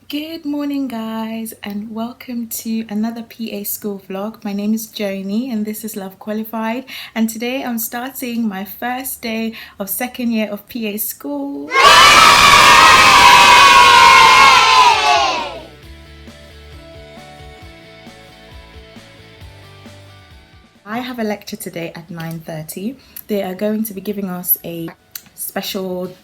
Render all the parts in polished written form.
Good morning, guys, and welcome to another PA school vlog. My name is Joanny and this is Love Qualified, and today I'm starting my first day of second year of PA school. I have a lecture today at 9:30. They are going to be giving us a special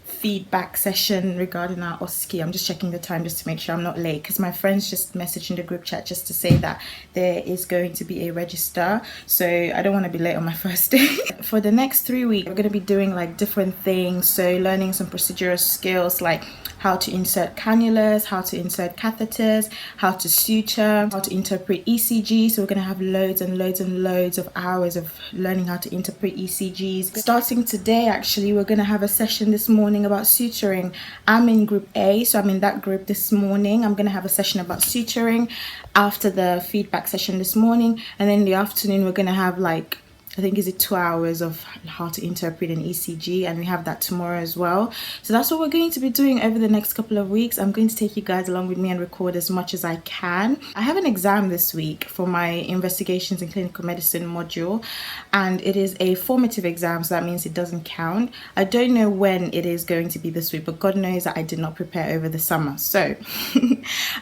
feedback session regarding our OSCE. I'm just checking the time just to make sure I'm not late, because my friends just messaged in the group chat just to say that there is going to be a register, so I don't want to be late on my first day. For the next 3 weeks we're going to be doing like different things, so learning some procedural skills like how to insert cannulas, how to insert catheters, how to suture, how to interpret ECG. So we're going to have loads and loads and loads of hours of learning how to interpret ECGs. Starting today, actually, we're going to have a session this morning about suturing. I'm in group A, so I'm in that group this morning. I'm going to have a session about suturing after the feedback session this morning, and then in the afternoon we're going to have like, I think, is it 2 hours of how to interpret an ECG, and we have that tomorrow as well. So that's what we're going to be doing over the next couple of weeks. I'm going to take you guys along with me and record as much as I can. I have an exam this week for my investigations in clinical medicine module, and it is a formative exam, so that means it doesn't count. I don't know when it is going to be this week, but God knows that I did not prepare over the summer. So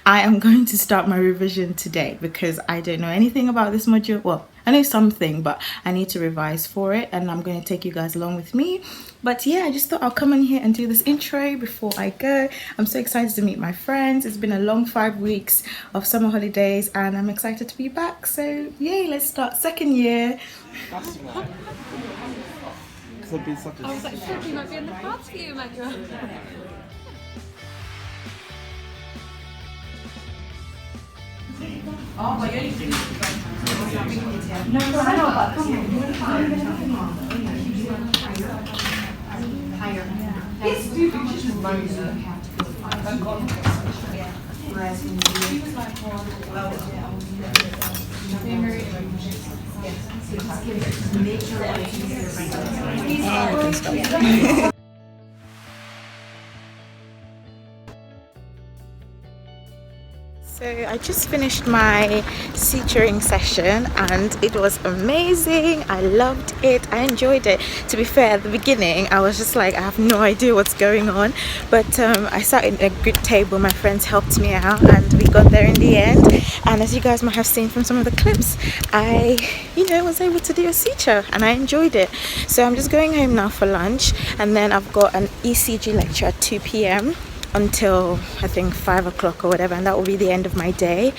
I am going to start my revision today because I don't know anything about this module. Well, I know something, but I need to revise for it, and I'm going to take you guys along with me. But yeah, I just thought I'll come in here and do this intro before I go. I'm so excited to meet my friends. It's been a long 5 weeks of summer holidays and I'm excited to be back. So yay, let's start second year. That's why. Because I've been such a... I was like, you might be in the party, Emmanuel. Oh, my God. No, I know, but come higher. Yes, dude, you just remind me. Whereas when he was like, well, So I just finished my suturing session and it was amazing. I loved it. I enjoyed it. To be fair, at the beginning I was just like, I have no idea what's going on, but I sat in a good table. My friends helped me out and we got there in the end, and as you guys might have seen from some of the clips, I was able to do a suture and I enjoyed it. So I'm just going home now for lunch, and then I've got an ECG lecture at 2 p.m. until I think 5 o'clock or whatever, and that will be the end of my day.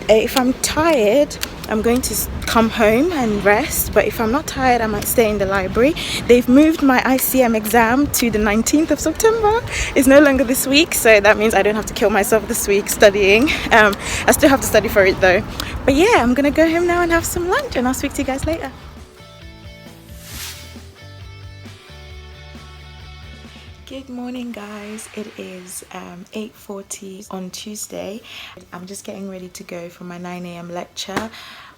If I'm tired, I'm going to come home and rest, but if I'm not tired, I might stay in the library. They've moved my ICM exam to the 19th of September. It's no longer this week, so that means I don't have to kill myself this week studying. I still have to study for it though. But yeah, I'm gonna go home now and have some lunch, and I'll speak to you guys later. Good morning, guys. It is 8:40 on Tuesday. I'm just getting ready to go for my 9 a.m. lecture.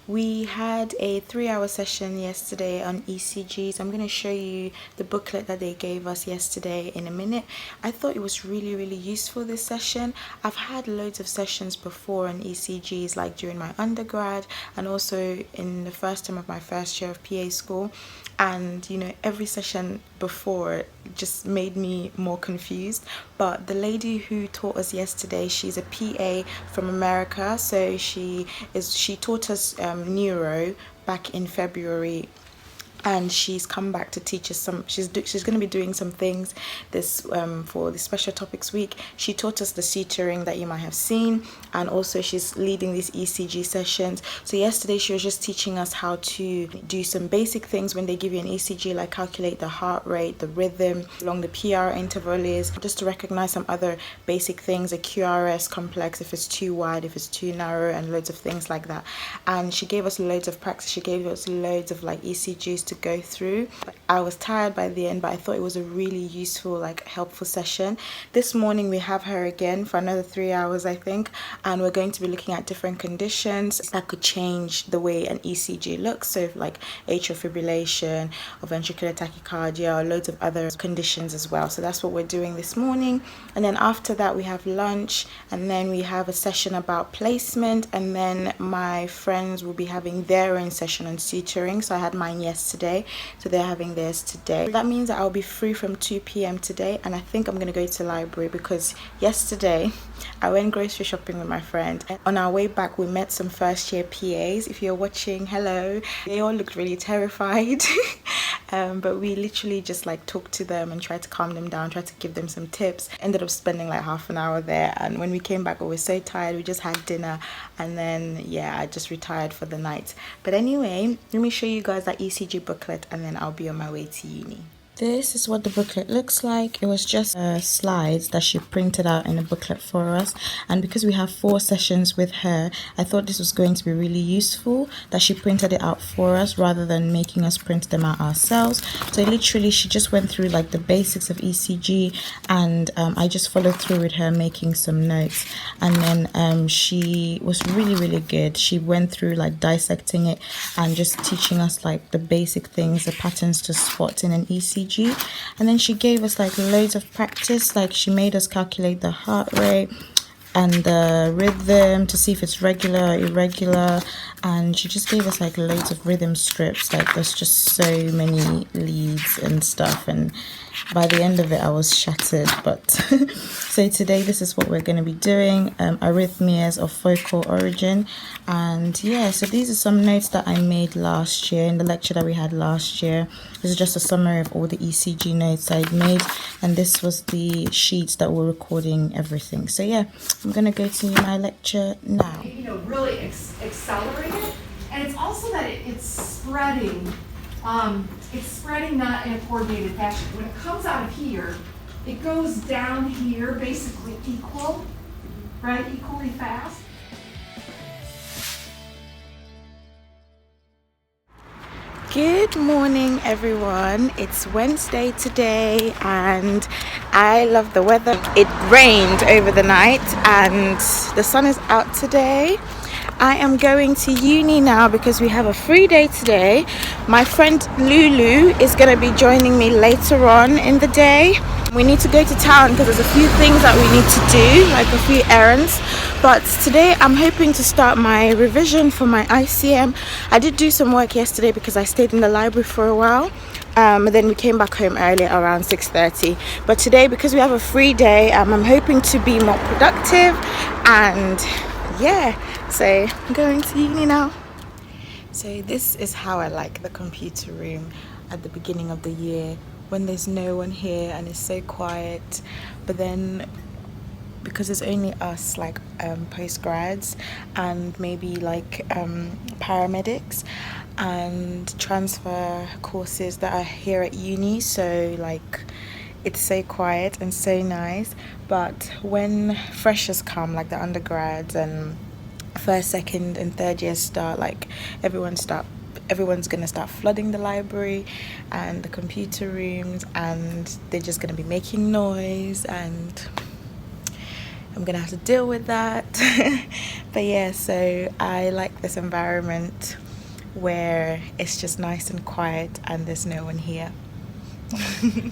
We had a 3-hour session yesterday on ECGs. I'm going to show you the booklet that they gave us yesterday in a minute. I thought it was really useful, this session. I've had loads of sessions before on ECGs, like during my undergrad and also in the first term of my first year of PA school. And every session before just made me more confused, but the lady who taught us yesterday, she's a PA from America, so she taught us neuro back in February, and she's come back to teach us some. She's going to be doing some things this for the special topics week. She taught us the suturing that you might have seen, and also she's leading these ECG sessions. So yesterday she was just teaching us how to do some basic things when they give you an ECG, like calculate the heart rate, the rhythm, how long the PR interval is, just to recognize some other basic things, a QRS complex, if it's too wide, if it's too narrow, and loads of things like that. And she gave us loads of practice. She gave us loads of like ECGs to go through. I was tired by the end, but I thought it was a really useful, like helpful session. This morning we have her again for another 3 hours, I think, and we're going to be looking at different conditions that could change the way an ECG looks. So like atrial fibrillation or ventricular tachycardia or loads of other conditions as well. So that's what we're doing this morning. And then after that we have lunch, and then we have a session about placement, and then my friends will be having their own session on suturing. So I had mine yesterday, so they're having theirs today. That means that I'll be free from 2 p.m. today, and I think I'm going to go to the library because yesterday I went grocery shopping with my friend. On our way back we met some first year PAs. If you're watching, hello. They all looked really terrified. But we literally just like talked to them and tried to calm them down, tried to give them some tips. Ended up spending like half an hour there, and when we came back we were so tired. We just had dinner, and then yeah, I just retired for the night. But anyway, let me show you guys that ECG booklet, and then I'll be on my way to uni. This is what the booklet looks like. It was just slides that she printed out in a booklet for us, and because we have 4 sessions with her, I thought this was going to be really useful that she printed it out for us rather than making us print them out ourselves. So literally she just went through like the basics of ECG, and I just followed through with her making some notes, and then she was really good. She went through like dissecting it and just teaching us like the basic things, the patterns to spot in an ECG. And then she gave us like loads of practice. Like she made us calculate the heart rate and the rhythm to see if it's regular or irregular, and she just gave us like loads of rhythm strips. Like there's just so many leads and stuff, and by the end of it I was shattered. But so today this is what we're going to be doing, arrhythmias of focal origin. And yeah, so these are some notes that I made last year in the lecture that we had last year. This is just a summary of all the ECG notes I'd made, and this was the sheets that were recording everything. So yeah, I'm gonna go to my lecture now. You know, really accelerate it, and it's also that it's spreading. It's spreading not in a coordinated fashion. When it comes out of here, it goes down here, basically equal, right? Equally fast. Good morning everyone. It's Wednesday today and I love the weather. It rained over the night and the sun is out today. I am going to uni now because we have a free day today. My friend Lulu is going to be joining me later on in the day. We need to go to town because there's a few things that we need to do, like a few errands. But today I'm hoping to start my revision for my ICM. I did do some work yesterday because I stayed in the library for a while. Then we came back home early around 6:30. But today, because we have a free day, I'm hoping to be more productive. And yeah, so I'm going to uni now. So this is how I like the computer room at the beginning of the year, when there's no one here and it's so quiet. But then because it's only us, like postgrads and maybe like paramedics and transfer courses that are here at uni, so like it's so quiet and so nice. But when freshers come, like the undergrads and first, second and third years start, like everyone's gonna start flooding the library and the computer rooms, and they're just gonna be making noise, and I'm gonna have to deal with that. But yeah, so I like this environment where it's just nice and quiet and there's no one here.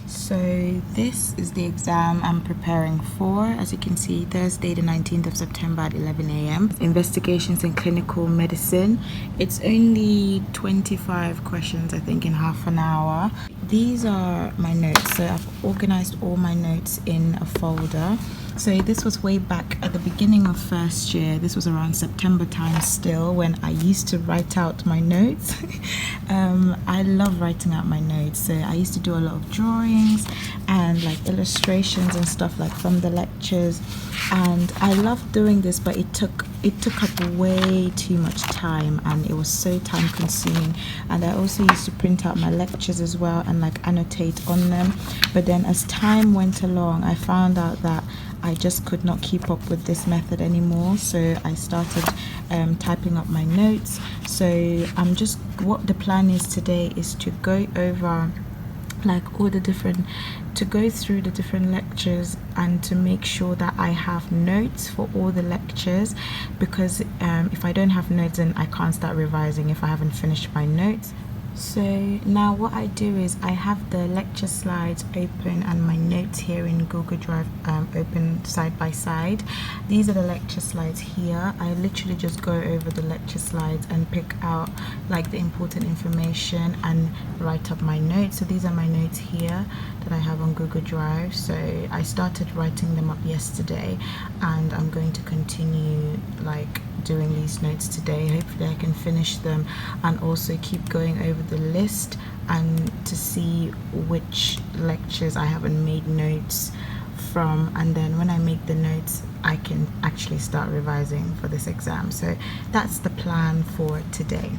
So this is the exam I'm preparing for. As you can see, Thursday the 19th of September at 11 a.m. Investigations in clinical medicine. It's only 25 questions, I think, in half an hour. These are my notes. So I've organized all my notes in a folder. So this was way back at the beginning of first year. This was around September time still, when I used to write out my notes. I love writing out my notes. So I used to do a lot of drawings and like illustrations and stuff like from the lectures. and I love doing this, but it took up way too much time, and it was so time consuming. And I also used to print out my lectures as well and like annotate on them, but then as time went along I found out that I just could not keep up with this method anymore, so I started typing up my notes. So what the plan is today is to go over like to go through the different lectures and to make sure that I have notes for all the lectures, because if I don't have notes then I can't start revising if I haven't finished my notes. So now what I do is I have the lecture slides open and my notes here in Google Drive open side by side. These are the lecture slides here. I literally just go over the lecture slides and pick out like the important information and write up my notes. So these are my notes here that I have on Google Drive. So I started writing them up yesterday and I'm going to continue like doing these notes today. Hopefully I can finish them and also keep going over the list and to see which lectures I haven't made notes from, and then when I make the notes I can actually start revising for this exam. So that's the plan for today.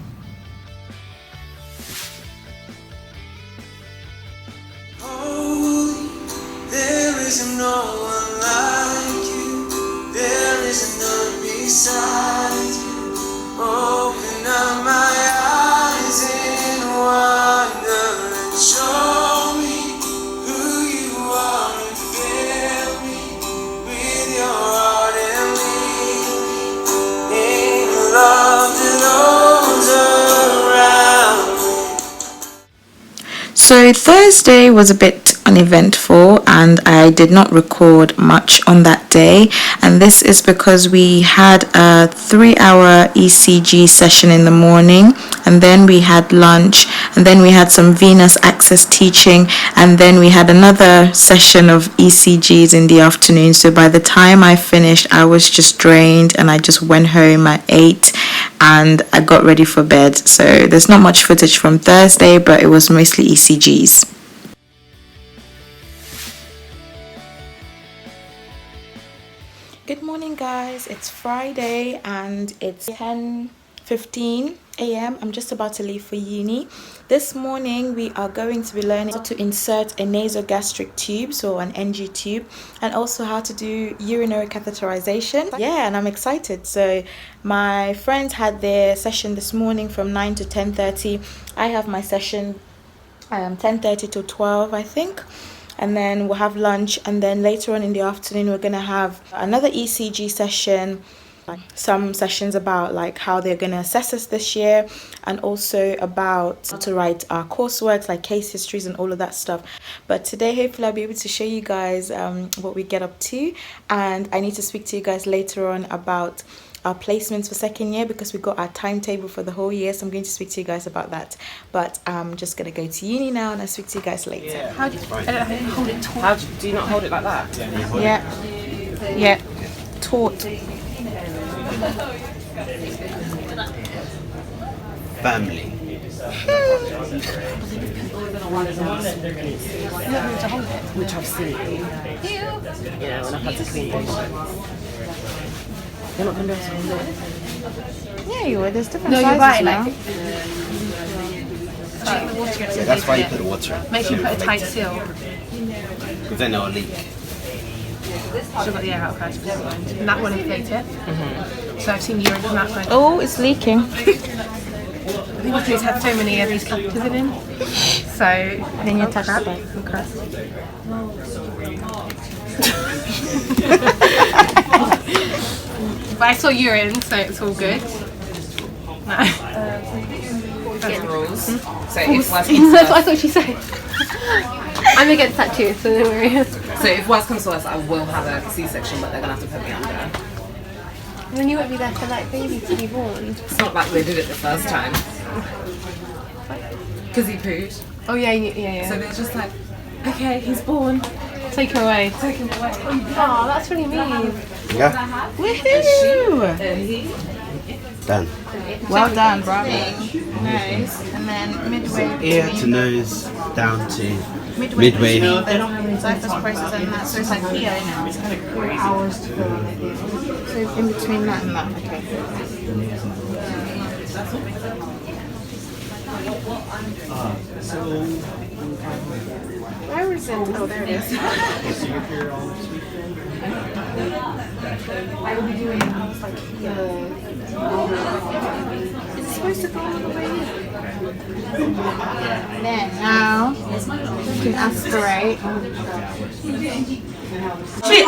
There is no one like you. There is none beside you. Open up my eyes in wonder and show me who you are and fill me with your heart and lead me in love to those around me. So Thursday was a bit uneventful and I did not record much on that day, and this is because we had a 3-hour ECG session in the morning, and then we had lunch, and then we had some venous access teaching, and then we had another session of ECGs in the afternoon. So by the time I finished I was just drained and I just went home at 8 and I got ready for bed. So there's not much footage from Thursday, but it was mostly ECGs. Good morning guys, it's Friday and it's 10:15 a.m. I'm just about to leave for uni. This morning we are going to be learning how to insert a nasogastric tube, so an NG tube, and also how to do urinary catheterization. Yeah, and I'm excited. So my friends had their session this morning from 9 to 10:30. I have my session 10:30 to 12 I think, and then we'll have lunch, and then later on in the afternoon we're gonna have another ECG session, some sessions about like how they're gonna assess us this year, and also about how to write our coursework like case histories and all of that stuff. But today hopefully I'll be able to show you guys what we get up to, and I need to speak to you guys later on about our placements for second year because we got our timetable for the whole year, so I'm going to speak to you guys about that. But I'm just gonna go to uni now and I'll speak to you guys later. Yeah. How do you hold it taut? Do you not hold it like that? Yeah, taut. Family. Which I've seen. Yeah, when I've had to clean those. You're not going to be able to hold it. Yeah, you would. There's different No, sizes you're right. now. Yeah, that's why you put the water in. Make sure you put a tight seal. Because then it'll leak. Should got the air out first, and that will inflate it. So I've seen urine from that one. Oh, it's leaking. I think because it's had so many of these catheters in him. So Then you touch that. that. But I saw urine, so it's all good. No. Rules. So if worst That's comes what to I thought she said. I'm against that too, so don't worry. so if worst comes to worst, I will have a C-section, but they're gonna have to put me under. And then you won't be there for like baby to be born. It's not like they did it the first time. Because he pooed. Oh yeah. So they're just like, okay, he's born. Take her away. Take him away. Oh, that's really mean. Yeah. Woohoo! Done. Well done, bravo. Nice. And then midway. Ear to nose, down to midway. Midway. Between the Cyprus process and that, so it's like 3 now. It's kind of 4 hours to film it. So in between that and that, okay. Where is it? Oh, there it is. I will be doing. I was like, is it supposed to go all the way? Then now you can aspirate.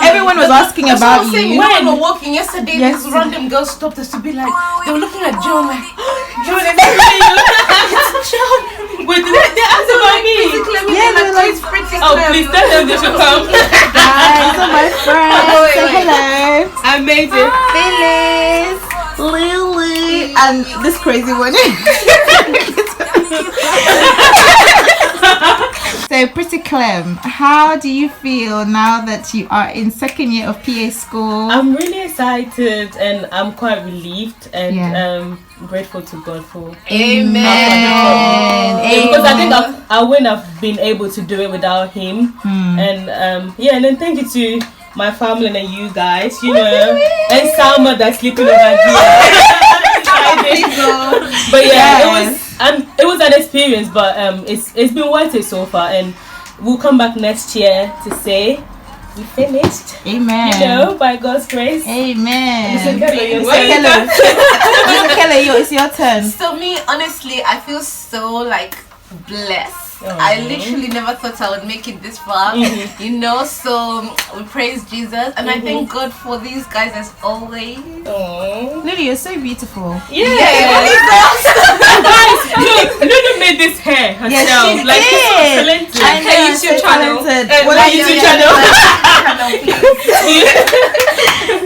Everyone was asking about you. When we were walking yesterday, Yes. this random girl stopped us to be like, they were looking at Joan like, Joan, is that you? It's Joan. Wait, they asked about me. Yeah, they're like, Oh, please tell them they should come. guys, are my friends. Say hello. I made it. Phyllis, Lily, and this crazy one. So, Pretty Clem, how do you feel now that you are in second year of PA school? I'm really excited and I'm quite relieved and Yeah. grateful to God for Amen. because I think I wouldn't have been able to do it without him. And and then thank you to my family and you guys, you know, and Salma that's sleeping over here. But it was an experience, but it's been worth it so far, and we'll come back next year to say we finished. Amen. You know, by God's grace. Amen. Mr. Kelly, Mr. Kelly, it's your turn. So me, honestly, I feel so like blessed. I literally never thought I would make it this far, you know, so we praise Jesus and I thank God for these guys as always. Lily, you're so beautiful. Guys, look, Lulu made this hair herself. Yes, she did. Talented. I know, YouTube so channel. talented. What are YouTube channel?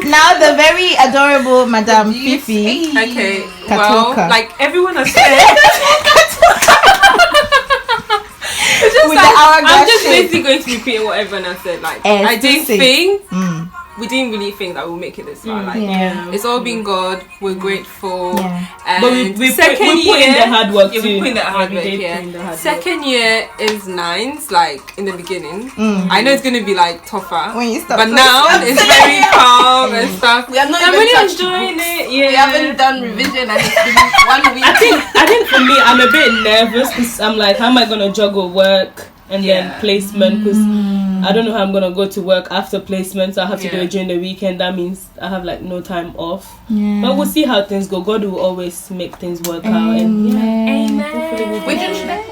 Now the very adorable Madame Fifi. Okay, Katoka. well, like everyone has said, With the hourglass I'm just shape. basically going to repeat what everyone has said. Like, Yes, I didn't same. think, we didn't really think that we'll make it this far. Like, Yeah. it's all been God. We're grateful. Yeah. And But we put in the hard work yeah, too. we put in the hard We work. did Yeah. put in the hard work. Second year is nines, like in the beginning. I know it's gonna be like tougher, When you start but now it's very calm and stuff. We have not I'm even really touched enjoying it. We Yeah, haven't done revision and it's been 1 week. I think for me, I'm a bit nervous because I'm like, how am I gonna juggle work and then placement? Because I don't know how I'm gonna go to work after placement. So I have to do it during the weekend. That means I have like no time off. But we'll see how things go. God will always make things work out. And hopefully we'll We be can fine.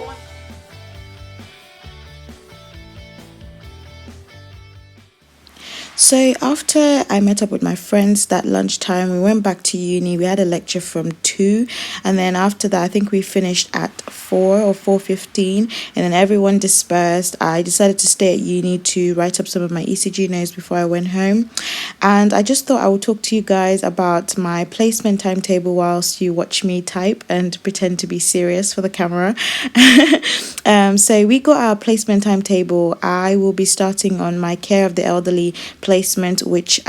So after I met up with my friends that lunchtime, we went back to uni. We had a lecture from 2, and then after that I think we finished at 4 or 4:15, and then everyone dispersed. I decided to stay at uni to write up some of my ECG notes before I went home, and I just thought I would talk to you guys about my placement timetable whilst you watch me type and pretend to be serious for the camera. So we got our placement timetable. I will be starting on my care of the elderly placement, which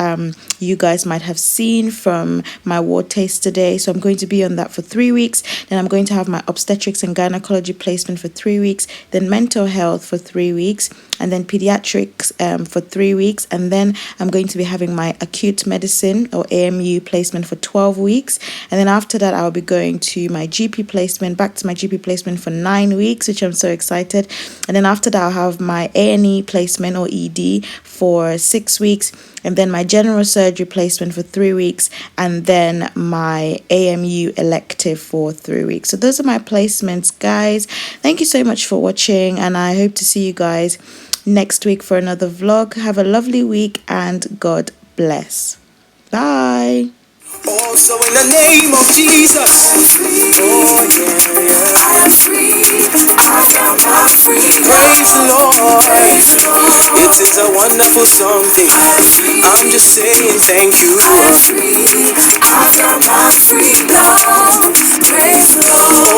you guys might have seen from my ward taste today. So I'm going to be on that for 3 weeks. Then I'm going to have my obstetrics and gynecology placement for 3 weeks, then mental health for 3 weeks, and then pediatrics for 3 weeks, and then I'm going to be having my acute medicine or AMU placement for 12 weeks, and then after that I'll be going to my GP placement, back to my GP placement for 9 weeks, which I'm so excited. And then after that I'll have my A&E placement or ED for 6 weeks, and then my general surgery placement for 3 weeks, and then my AMU elective for 3 weeks. So those are my placements, guys. Thank you so much for watching, and I hope to see you guys next week for another vlog. Have a lovely week and God bless. Bye. Also in the name of Jesus. Oh yeah, I am free. I found my freedom. Praise the Lord. It is a wonderful something. I'm just saying thank you. I am free. I found my freedom. Praise the Lord.